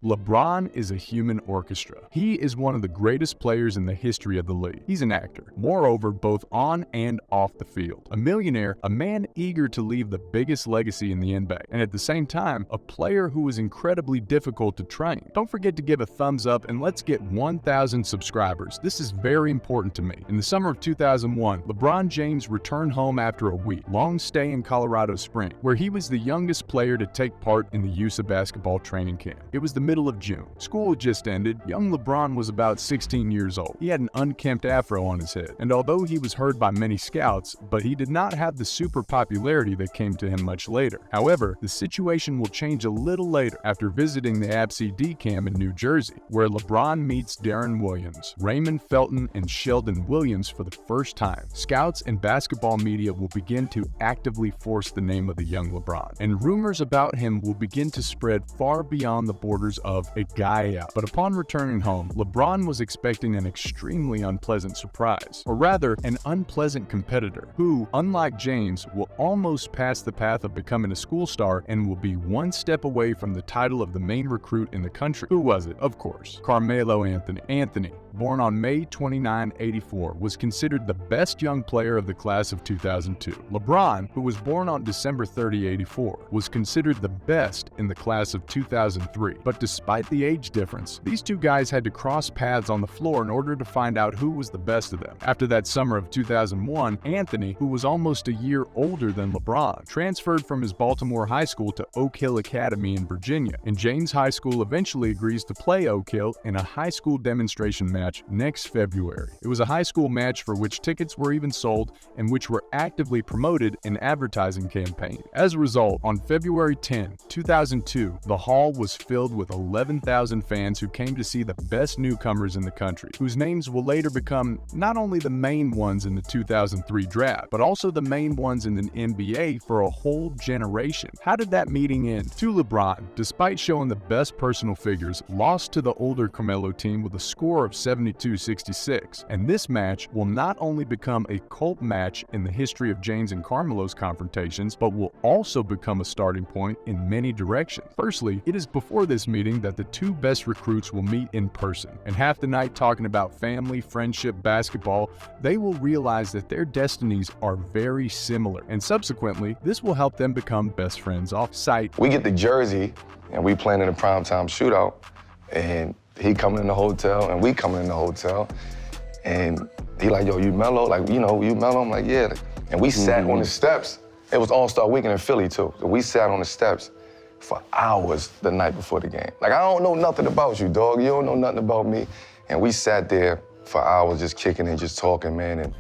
LeBron is a human orchestra. He is one of the greatest players in the history of the league. He's an actor, moreover, both on and off the field. A millionaire, a man eager to leave the biggest legacy in the NBA, and at the same time, a player who is incredibly difficult to train. Don't forget to give a thumbs up and let's get 1,000 subscribers. This is very important to me. In the summer of 2001, LeBron James returned home after a week-long stay in Colorado Springs, where he was the youngest player to take part in the USA basketball training camp. It was the middle of June. School had just ended. Young LeBron was about 16 years old. He had an unkempt afro on his head, and although he was heard by many scouts, but he did not have the super popularity that came to him much later. However, the situation will change a little later after visiting the ABCD camp in New Jersey, where LeBron meets Darren Williams, Raymond Felton, and Sheldon Williams for the first time. Scouts and basketball media will begin to actively force the name of the young LeBron, and rumors about him will begin to spread far beyond the borders of a guy out. But upon returning home, LeBron was expecting an extremely unpleasant surprise, or rather, an unpleasant competitor who, unlike James, will almost pass the path of becoming a school star and will be one step away from the title of the main recruit in the country. Who was it? Of course, Carmelo Anthony. Anthony, born on May 29, 1984, was considered the best young player of the class of 2002. LeBron, who was born on December 30, 1984, was considered the best in the class of 2003. But despite the age difference, these two guys had to cross paths on the floor in order to find out who was the best of them. After that summer of 2001, Anthony, who was almost a year older than LeBron, transferred from his Baltimore high school to Oak Hill Academy in Virginia, and James High School eventually agrees to play Oak Hill in a high school demonstration match next February. It was a high school match for which tickets were even sold and which were actively promoted in advertising campaign. As a result, on February 10, 2002, the hall was filled with 11,000 fans who came to see the best newcomers in the country, whose names will later become not only the main ones in the 2003 draft, but also the main ones in the NBA for a whole generation. How did that meeting end? To LeBron, despite showing the best personal figures, lost to the older Carmelo team with a score of 72-66. And this match will not only become a cult match in the history of James and Carmelo's confrontations, but will also become a starting point in many directions. Firstly, it is before this meeting that the two best recruits will meet in person, and half the night talking about family, friendship, basketball, they will realize that their destinies are very similar, and subsequently, this will help them become best friends off-site. We get to Jersey, and we playing in a primetime shootout, and he coming in the hotel, and we coming in the hotel, and he like, yo, you mellow? Like, you know, you mellow? I'm like, yeah. And we sat on the steps. It was All-Star Weekend in Philly, too. So we sat on the steps for hours the night before the game. Like, I don't know nothing about you, dog. You don't know nothing about me. And we sat there for hours just kicking and just talking, man, and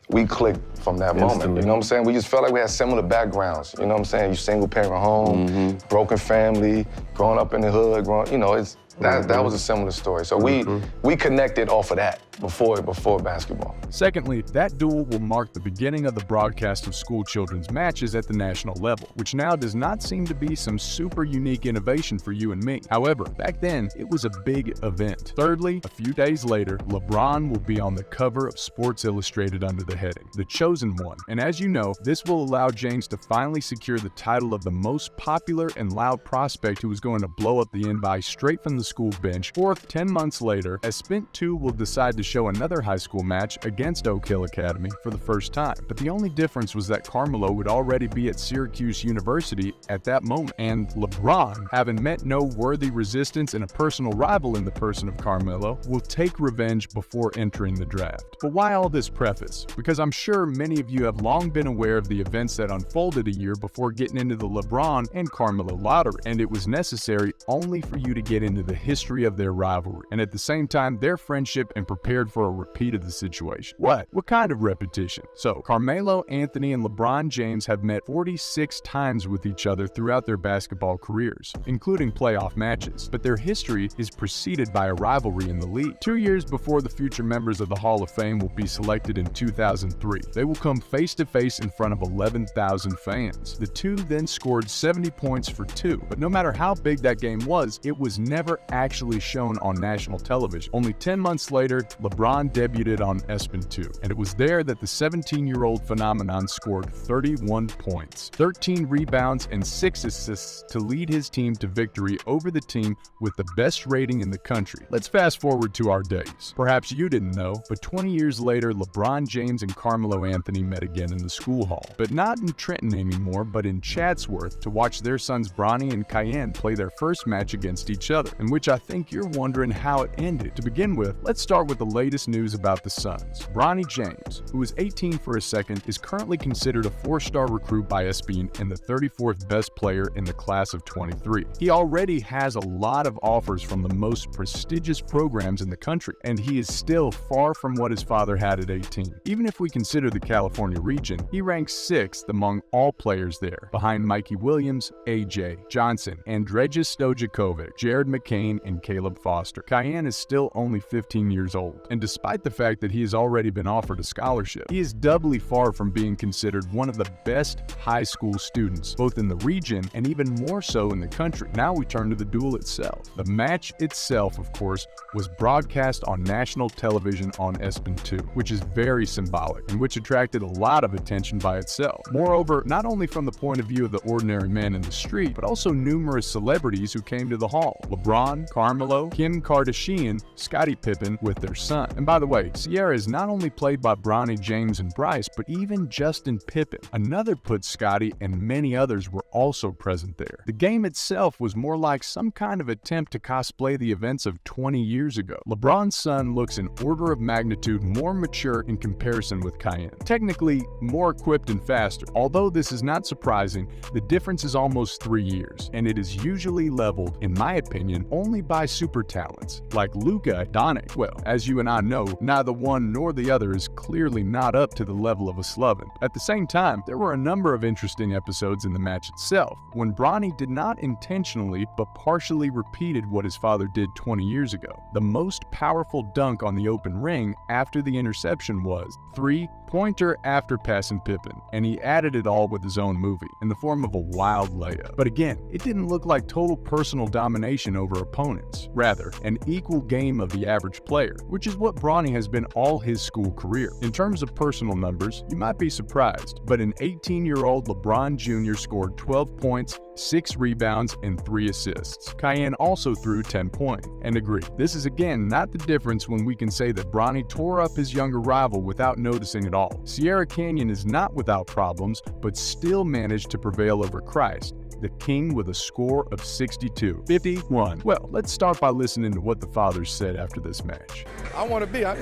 we clicked from that moment, you know what I'm saying? We just felt like we had similar backgrounds, you know what I'm saying? You single parent home, broken family, growing up in the hood, you know, that was a similar story. So we connected off of that before basketball. Secondly, that duel will mark the beginning of the broadcast of school children's matches at the national level, which now does not seem to be some super unique innovation for you and me. However, back then, it was a big event. Thirdly, a few days later, LeBron will be on the cover of Sports Illustrated under the heading, The Chosen One. And as you know, this will allow James to finally secure the title of the most popular and loud prospect who was going to blow up the NBA straight from the school bench. Fourth, 10 months later, as Spint 2 will decide to show another high school match against Oak Hill Academy for the first time. But the only difference was that Carmelo would already be at Syracuse University at that moment, and LeBron, having met no worthy resistance and a personal rival in the person of Carmelo, will take revenge before entering the draft. But why all this preface? Because I'm sure many of you have long been aware of the events that unfolded a year before getting into the LeBron and Carmelo lottery, and it was necessary only for you to get into the history of their rivalry, and at the same time, their friendship, and prepare for a repeat of the situation. What kind of repetition? So, Carmelo, Anthony, and LeBron James have met 46 times with each other throughout their basketball careers, including playoff matches, but their history is preceded by a rivalry in the league. 2 years before the future members of the Hall of Fame will be selected in 2003, they will come face-to-face in front of 11,000 fans. The two then scored 70 points for two, but no matter how big that game was, it was never actually shown on national television. Only 10 months later, LeBron debuted on ESPN 2, and it was there that the 17-year-old phenomenon scored 31 points, 13 rebounds, and 6 assists to lead his team to victory over the team with the best rating in the country. Let's fast forward to our days. Perhaps you didn't know, but 20 years later, LeBron James and Carmelo Anthony met again in the school hall. But not in Trenton anymore, but in Chatsworth to watch their sons Bronny and Cayenne play their first match against each other, in which I think you're wondering how it ended. To begin with, let's start with the latest news about the Suns. Bronny James, who was 18 for a second, is currently considered a 4-star recruit by ESPN and the 34th best player in the class of 23. He already has a lot of offers from the most prestigious programs in the country, and he is still far from what his father had at 18. Even if we consider the California region, he ranks 6th among all players there, behind Mikey Williams, A.J. Johnson, Andrzej Stojakovic, Jared McCain, and Caleb Foster. Cayenne is still only 15 years old, and despite the fact that he has already been offered a scholarship, he is doubly far from being considered one of the best high school students, both in the region and even more so in the country. Now we turn to the duel itself. The match itself, of course, was broadcast on national television on ESPN 2, which is very symbolic and which attracted a lot of attention by itself. Moreover, not only from the point of view of the ordinary man in the street, but also numerous celebrities who came to the hall. LeBron, Carmelo, Kim Kardashian, Scottie Pippen with their son. And by the way, Sierra is not only played by Bronny James and Bryce, but even Justin Pippen, another put Scottie, and many others were also present there. The game itself was more like some kind of attempt to cosplay the events of 20 years ago. LeBron's son looks an order of magnitude more mature in comparison with Cayenne. Technically, more equipped and faster. Although this is not surprising, the difference is almost 3 years, and it is usually leveled, in my opinion, only by super talents, like Luka Doncic. Well, as you and I know, neither one nor the other is clearly not up to the level of a Slovin. At the same time, there were a number of interesting episodes in the match itself, when Bronny did not intentionally but partially repeated what his father did 20 years ago. The most powerful dunk on the open ring after the interception was 3-pointer after passing Pippen, and he added it all with his own movie, in the form of a wild layup. But again, it didn't look like total personal domination over opponents, rather, an equal game of the average player, which is what Bronny has been all his school career. In terms of personal numbers, you might be surprised, but an 18-year-old LeBron Jr. scored 12 points, 6 rebounds, and 3 assists. Cayenne also threw 10 points. And agree, this is again not the difference when we can say that Bronny tore up his younger rival without noticing at all. Sierra Canyon is not without problems, but still managed to prevail over Christ, the king, with a score of 62-51. Well, let's start by listening to what the fathers said after this match. I want to be, I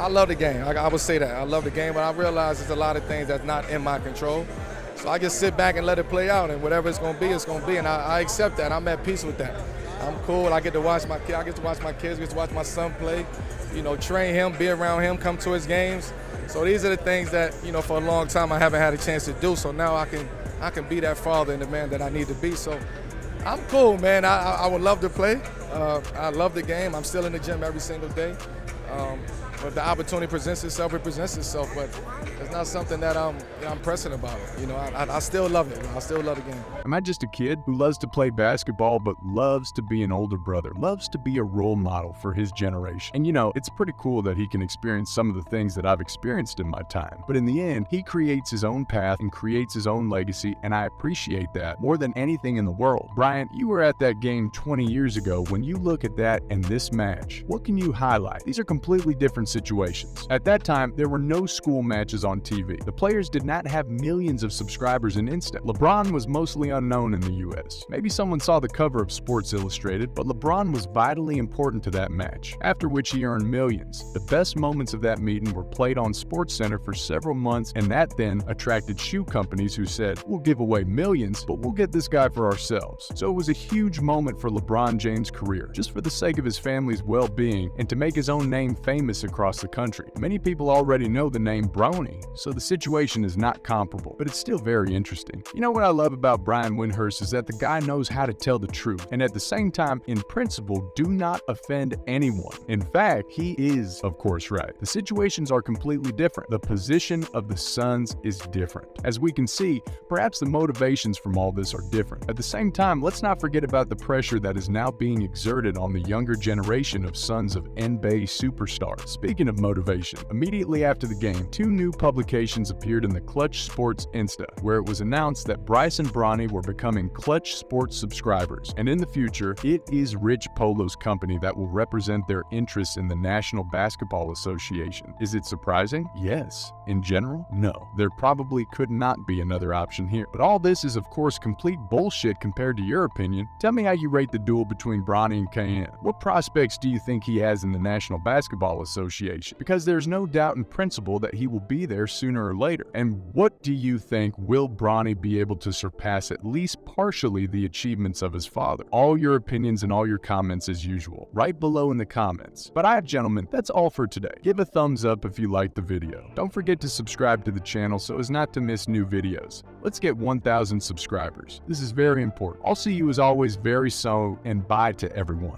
love the game. I would say that. I love the game, but I realize there's a lot of things that's not in my control. So I just sit back and let it play out, and whatever it's going to be, it's going to be, and I accept that. I'm at peace with that. I'm cool. I get to watch my kids. I get to watch my kids. I get to watch my son play. Train him, be around him, come to his games. So these are the things that for a long time I haven't had a chance to do. So now I can be that father and the man that I need to be. So I'm cool, man. I would love to play. I love the game. I'm still in the gym every single day. If the opportunity presents itself, it presents itself. But it's not something that I'm pressing about. I still love it. I still love the game. Am I just a kid who loves to play basketball but loves to be an older brother, loves to be a role model for his generation? And it's pretty cool that he can experience some of the things that I've experienced in my time. But in the end, he creates his own path and creates his own legacy, and I appreciate that more than anything in the world. Brian, you were at that game 20 years ago. When you look at that and this match, what can you highlight? These are completely different situations. At that time, there were no school matches on TV. The players did not have millions of subscribers in instant. LeBron was mostly unknown in the US. Maybe someone saw the cover of Sports Illustrated, but LeBron was vitally important to that match, after which he earned millions. The best moments of that meeting were played on SportsCenter for several months, and that then attracted shoe companies who said, "We'll give away millions, but we'll get this guy for ourselves." So it was a huge moment for LeBron James' career, just for the sake of his family's well-being and to make his own name famous across across the country. Many people already know the name Bronny, so the situation is not comparable, but it's still very interesting. You know what I love about Brian Windhorst is that the guy knows how to tell the truth, and at the same time, in principle, do not offend anyone. In fact, he is, of course, right. The situations are completely different. The position of the sons is different. As we can see, perhaps the motivations from all this are different. At the same time, let's not forget about the pressure that is now being exerted on the younger generation of sons of NBA superstars. Speaking of motivation, immediately after the game, two new publications appeared in the Clutch Sports Insta, where it was announced that Bryce and Bronny were becoming Clutch Sports subscribers, and in the future, it is Rich Polo's company that will represent their interests in the National Basketball Association. Is it surprising? Yes. In general? No. There probably could not be another option here. But all this is of course complete bullshit compared to your opinion. Tell me how you rate the duel between Bronny and KN. What prospects do you think he has in the National Basketball Association? Because there's no doubt in principle that he will be there sooner or later. And what do you think, will Bronny be able to surpass at least partially the achievements of his father? All your opinions and all your comments as usual, right below in the comments. But gentlemen, that's all for today. Give a thumbs up if you liked the video. Don't forget to subscribe to the channel so as not to miss new videos. Let's get 1,000 subscribers. This is very important. I'll see you as always very soon, and bye to everyone.